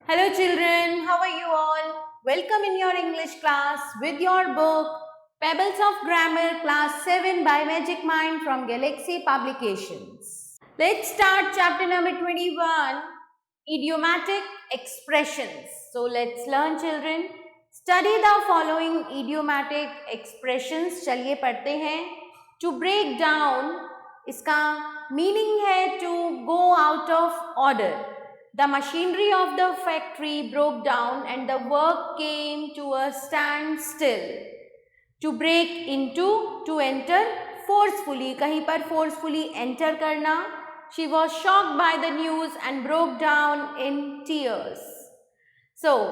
Hello children, how are you all? Welcome in your English class with your book Pebbles of Grammar Class 7 by Magic Mind from Galaxy Publications. Let's start chapter number 21, Idiomatic Expressions. So let's learn children. Study the following idiomatic expressions. चलिए पढ़ते हैं. To break down, इसका meaning है to go out of order. The machinery of the factory broke down and the work came to a standstill. To break into, to enter forcefully, कहीं पर forcefully enter करना. She was shocked by the news and broke down in tears. So,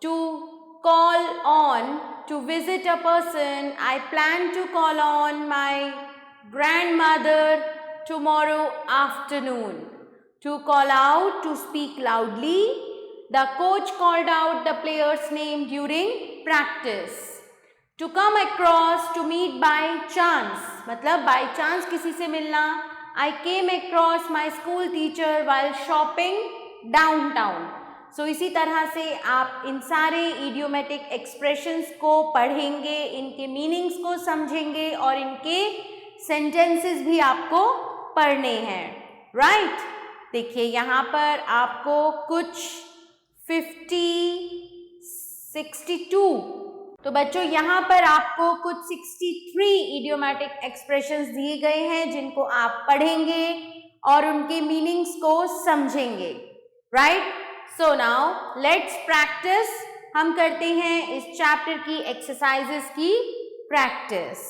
to call on, to visit a person, I plan to call on my grandmother tomorrow afternoon. To call out, to speak loudly. The coach called out the player's name during practice. To come across, to meet by chance. मतलब by chance किसी से मिलना. I came across my school teacher while shopping downtown. So इसी तरह से आप इन सारे idiomatic expressions को पढ़ेंगे, इनके meanings को समझेंगे और इनके sentences भी आपको पढ़ने हैं. Right? देखिए यहाँ पर आपको कुछ 62 तो बच्चों यहाँ पर आपको कुछ 63 idiomatic expressions दिए गए हैं जिनको आप पढ़ेंगे और उनके meanings को समझेंगे. Right? So now let's practice. हम करते हैं इस chapter की exercises की practice.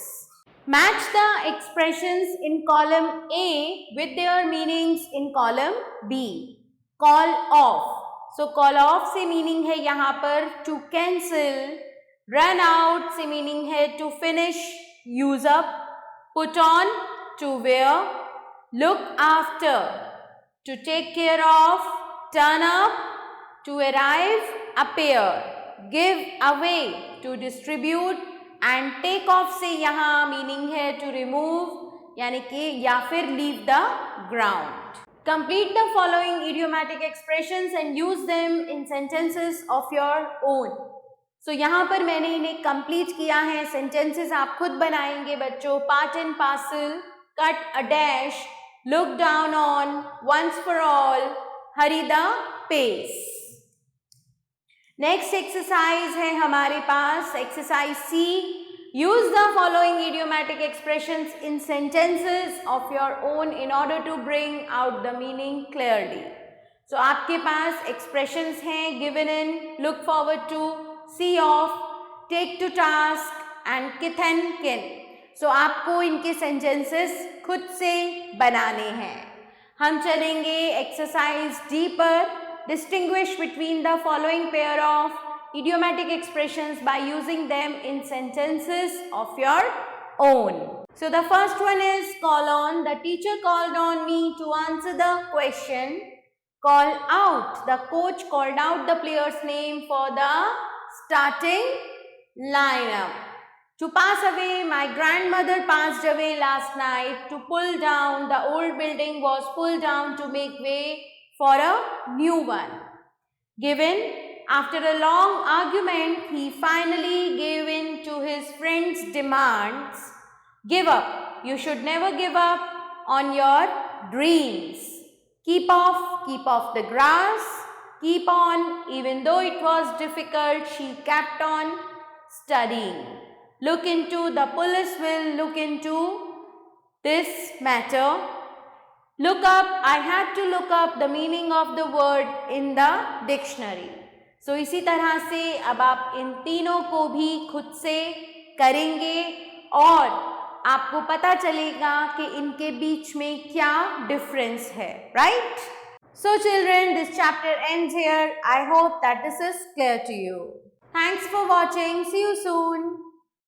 Match the expressions in column A with their meanings in column B. Call off. So call off से meaning है यहाँ पर to cancel. Run out से meaning है to finish, use up. Put on, to wear. Look after, to take care of. Turn up, to arrive, appear. Give away, to distribute. And take off से यहाँ meaning है to remove यानी कि या फिर leave the ground. Complete the following idiomatic expressions and use them in sentences of your own. So यहाँ पर मैंने इन्हें कंप्लीट किया है. सेंटेंसेस आप खुद बनाएंगे बच्चों. Part and parcel, cut a dash, look down on, once for all, hurry the pace. Next exercise है हमारे पास exercise C. Use the following idiomatic expressions in sentences of your own in order to bring out the meaning clearly. So आपके पास expressions हैं given in, look forward to, see off, take to task and kith and kin. So आपको इनके sentences खुद से बनाने हैं. हम चलेंगे एक्सरसाइज डी पर. Distinguish between the following pair of idiomatic expressions by using them in sentences of your own. So the first one is call on. The teacher called on me to answer the question. Call out. The coach called out the player's name for the starting lineup. To pass away, my grandmother passed away last night. To pull down, the old building was pulled down to make way for a new one. Given, after a long argument, he finally gave in to his friend's demands. Give up. You should never give up on your dreams. Keep off the grass. Keep on, even though it was difficult, she kept on studying. Look into, the police will look into this matter. Look up, I had to look up the meaning of the word in the dictionary. So इसी तरह से अब आप इन तीनों को भी खुद से करेंगे और आपको पता चलेगा कि इनके बीच में क्या डिफरेंस है. Right? So children, this chapter ends here. I hope that this is clear to you. Thanks for watching. See you soon.